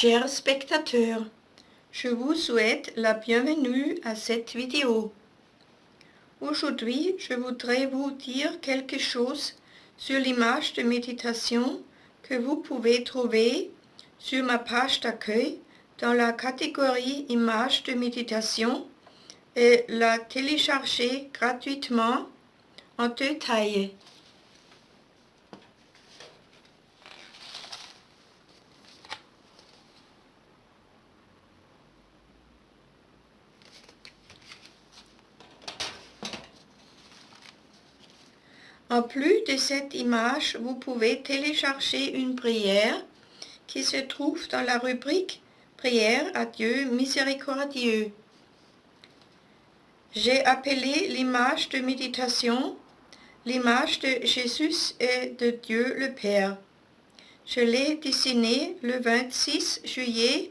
Chers spectateurs, je vous souhaite la bienvenue à cette vidéo. Aujourd'hui, je voudrais vous dire quelque chose sur l'image de méditation que vous pouvez trouver sur ma page d'accueil dans la catégorie images de méditation et la télécharger gratuitement en 2 tailles. En plus de cette image, vous pouvez télécharger une prière qui se trouve dans la rubrique Prière à Dieu miséricordieux. J'ai appelé l'image de méditation l'image de Jésus et de Dieu le Père. Je l'ai dessinée le 26 juillet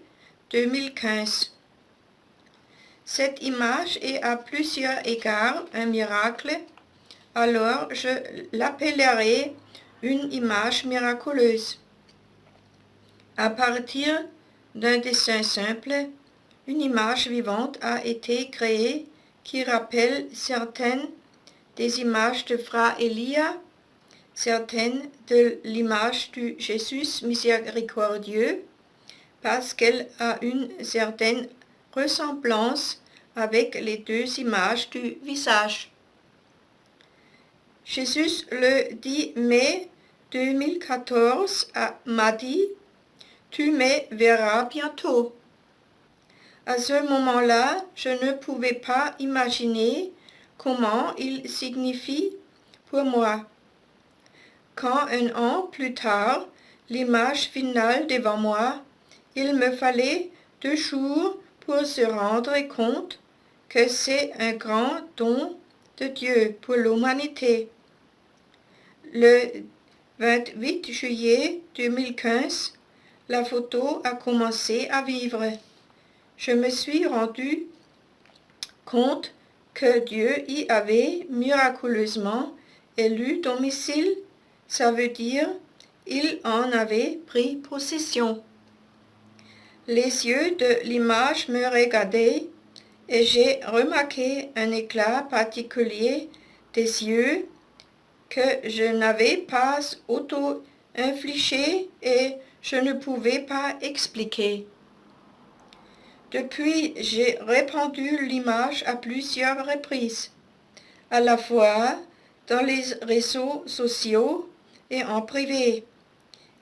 2015. Cette image est à plusieurs égards un miracle, alors je l'appellerai une image miraculeuse. À partir d'un dessin simple, une image vivante a été créée qui rappelle certaines des images de Fra Elia, certaines de l'image du Jésus miséricordieux, parce qu'elle a une certaine ressemblance avec les 2 images du visage. Jésus le 10 mai 2014 m'a dit « Tu me verras bientôt ». À ce moment-là, je ne pouvais pas imaginer comment il signifie pour moi. Quand 1 an plus tard, l'image finale devant moi, il me fallait 2 jours pour se rendre compte que c'est un grand don de Dieu pour l'humanité. Le 28 juillet 2015, la photo a commencé à vivre. Je me suis rendu compte que Dieu y avait miraculeusement élu domicile, ça veut dire il en avait pris possession. Les yeux de l'image me regardaient et j'ai remarqué un éclat particulier des yeux que je n'avais pas auto-infligé et je ne pouvais pas expliquer. Depuis, j'ai répandu l'image à plusieurs reprises, à la fois dans les réseaux sociaux et en privé,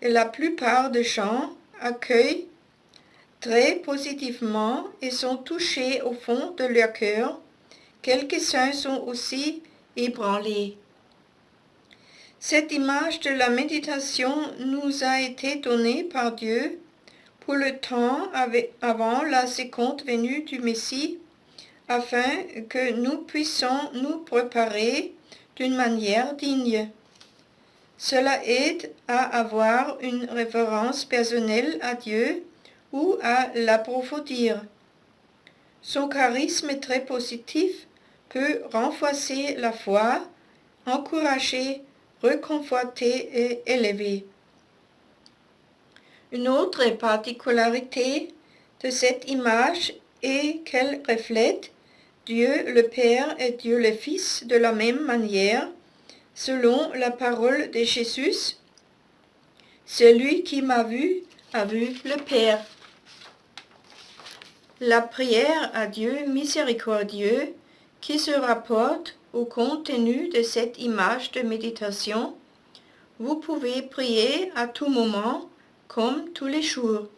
et la plupart des gens accueillent très positivement et sont touchés au fond de leur cœur. Quelques-uns sont aussi ébranlés. Cette image de la méditation nous a été donnée par Dieu pour le temps avant la seconde venue du Messie, afin que nous puissions nous préparer d'une manière digne. Cela aide à avoir une référence personnelle à Dieu ou à l'approfondir. Son charisme très positif peut renforcer la foi, encourager, réconforter et élever. Une autre particularité de cette image est qu'elle reflète Dieu le Père et Dieu le Fils de la même manière, selon la parole de Jésus. Celui qui m'a vu a vu le Père. La prière à Dieu miséricordieux qui se rapporte au contenu de cette image de méditation, vous pouvez prier à tout moment comme tous les jours.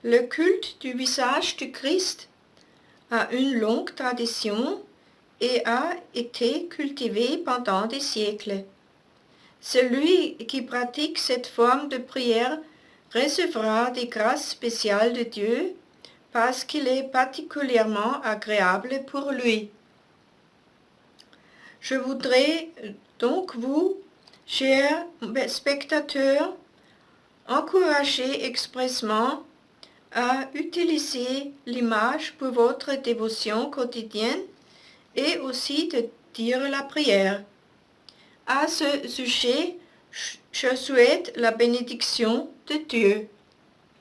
Le culte du visage du Christ a une longue tradition et a été cultivé pendant des siècles. Celui qui pratique cette forme de prière recevra des grâces spéciales de Dieu parce qu'il est particulièrement agréable pour lui. Je voudrais donc vous, chers spectateurs, encourager expressément à utiliser l'image pour votre dévotion quotidienne et aussi de dire la prière. À ce sujet, je souhaite la bénédiction de Dieu.